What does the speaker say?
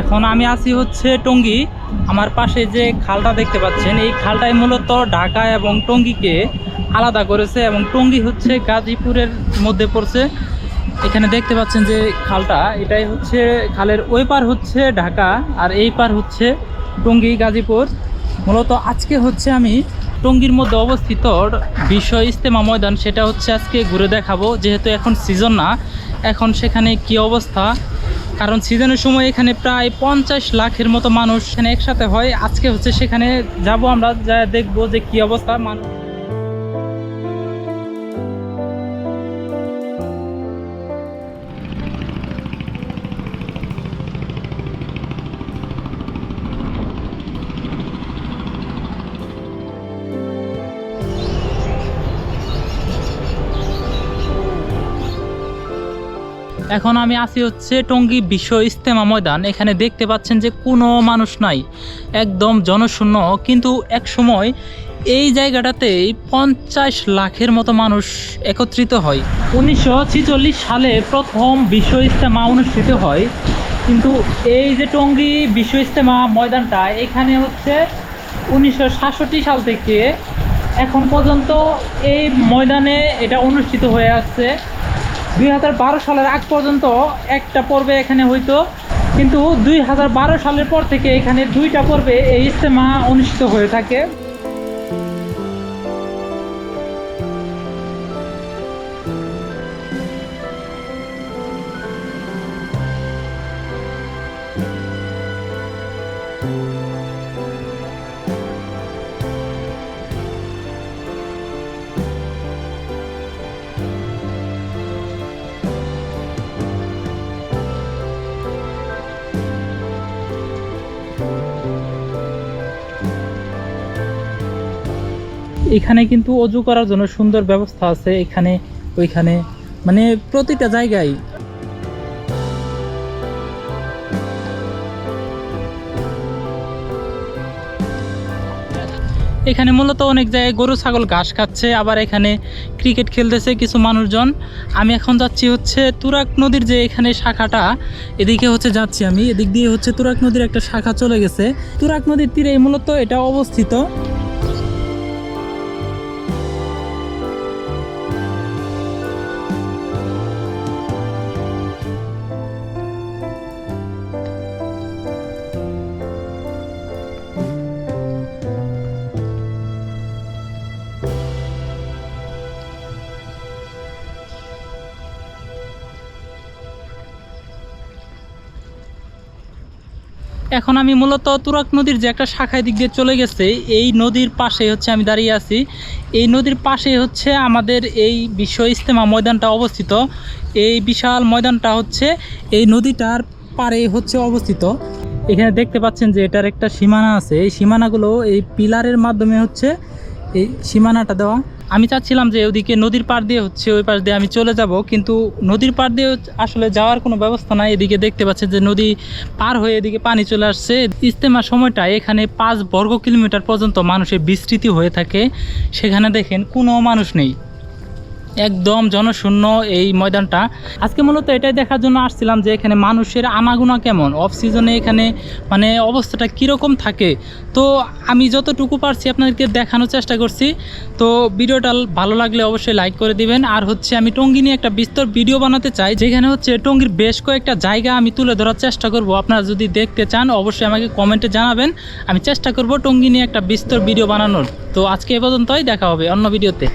এখন আমি আছি হচ্ছে টঙ্গী। আমার পাশে যে খালটা দেখতে পাচ্ছেন, এই খালটাই মূলত ঢাকা এবং টঙ্গীকে আলাদা করেছে, এবং টঙ্গী হচ্ছে গাজীপুরের মধ্যে পড়ছে। এখানে দেখতে পাচ্ছেন যে খালটা, এটাই হচ্ছে খালের ওই পার হচ্ছে ঢাকা আর এই পার হচ্ছে টঙ্গী গাজীপুর। মূলত আজকে হচ্ছে আমি টঙ্গীর মধ্যে অবস্থিত বিশ্ব ইজতেমা ময়দান, সেটা হচ্ছে আজকে ঘুরে দেখাবো। যেহেতু এখন সিজন না, এখন সেখানে কি অবস্থা, কারণ সিজনের সময় এখানে প্রায় 50 লাখের মতো মানুষ এখানে একসাথে হয়। আজকে হচ্ছে সেখানে যাব, আমরা যা দেখবো যে কি অবস্থা মানুষ। এখন আমি আছি হচ্ছে টঙ্গী বিশ্ব ইজতেমা ময়দান। এখানে দেখতে পাচ্ছেন যে কোনো মানুষ নাই, একদম জনশূন্য। কিন্তু এক সময় এই জায়গাটাতে 50 লাখের মতো মানুষ একত্রিত হয়। 1946 সালে প্রথম বিশ্ব ইজতেমা অনুষ্ঠিত হয়। কিন্তু এই যে টঙ্গী বিশ্ব ইজতেমা ময়দানটা, এখানে হচ্ছে 1967 সাল থেকে এখন পর্যন্ত এই ময়দানে এটা অনুষ্ঠিত হয়ে আসছে। 2012 সালের আগ পর্যন্ত একটা পর্বে এখানে হইতো, কিন্তু 2012 সালের পর থেকে এখানে 2টা পর্বে এই ইজতেমা অনুষ্ঠিত হয়ে থাকে। এখানে কিন্তু অজু করার জন্য সুন্দর ব্যবস্থা আছে, এখানে ওইখানে, মানে প্রতিটা জায়গায়। এখানে মূলত অনেক জায়গায় গরু ছাগল ঘাস খাচ্ছে, আবার এখানে ক্রিকেট খেলতেছে কিছু মানুষজন। আমি এখন যাচ্ছি হচ্ছে তুরাগ নদীর যে এখানে শাখাটা, এদিকে হচ্ছে যাচ্ছি আমি। এদিক দিয়ে হচ্ছে তুরাগ নদীর একটা শাখা চলে গেছে। তুরাগ নদীর তীরে মূলত এটা অবস্থিত। এখন আমি মূলত তুরাগ নদীর যে একটা শাখায় দিক দিয়ে চলে গেছে, এই নদীর পাশে হচ্ছে আমি দাঁড়িয়ে আছি। এই নদীর পাশে হচ্ছে আমাদের এই বিশ্ব ইজতেমা ময়দানটা অবস্থিত। এই বিশাল ময়দানটা হচ্ছে এই নদীটার পাড়ে হচ্ছে অবস্থিত। এখানে দেখতে পাচ্ছেন যে এটার একটা সীমানা আছে, এই সীমানাগুলো এই পিলারের মাধ্যমে হচ্ছে এই সীমানাটা দেওয়া। আমি চাচ্ছিলাম যে ওদিকে নদীর পাড় দিয়ে হচ্ছে ওই পাশ দিয়ে আমি চলে যাব, কিন্তু নদীর পাড় দিয়ে আসলে যাওয়ার কোনো ব্যবস্থা নাই। এদিকে দেখতে পাচ্ছেন যে নদী পার হয়ে এদিকে পানি চলে আসছে। ইজতেমার সময়টা এখানে 5 বর্গ কিলোমিটার পর্যন্ত মানুষের বিস্তৃতি হয়ে থাকে। সেখানে দেখেন কোনো মানুষ নেই, একদম জনশূন্য এই ময়দানটা। আজকে মূলত এটাই দেখার জন্য আসছিলাম যে এখানে মানুষের আনাগোনা কেমন, অফ সিজনে এখানে মানে অবস্থাটা কীরকম থাকে। তো আমি যতটুকু পারছি আপনাদেরকে দেখানোর চেষ্টা করছি। তো ভিডিওটা ভালো লাগলে অবশ্যই লাইক করে দিবেন। আর হচ্ছে আমি টঙ্গী নিয়ে একটা বিস্তর ভিডিও বানাতে চাই, যেখানে হচ্ছে টঙ্গীর বেশ কয়েকটা জায়গা আমি তুলে ধরার চেষ্টা করব। আপনারা যদি দেখতে চান অবশ্যই আমাকে কমেন্টে জানাবেন, আমি চেষ্টা করব টঙ্গী নিয়ে একটা বিস্তর ভিডিও বানানোর। তো আজকে এ পর্যন্তই, দেখা হবে অন্য ভিডিওতে।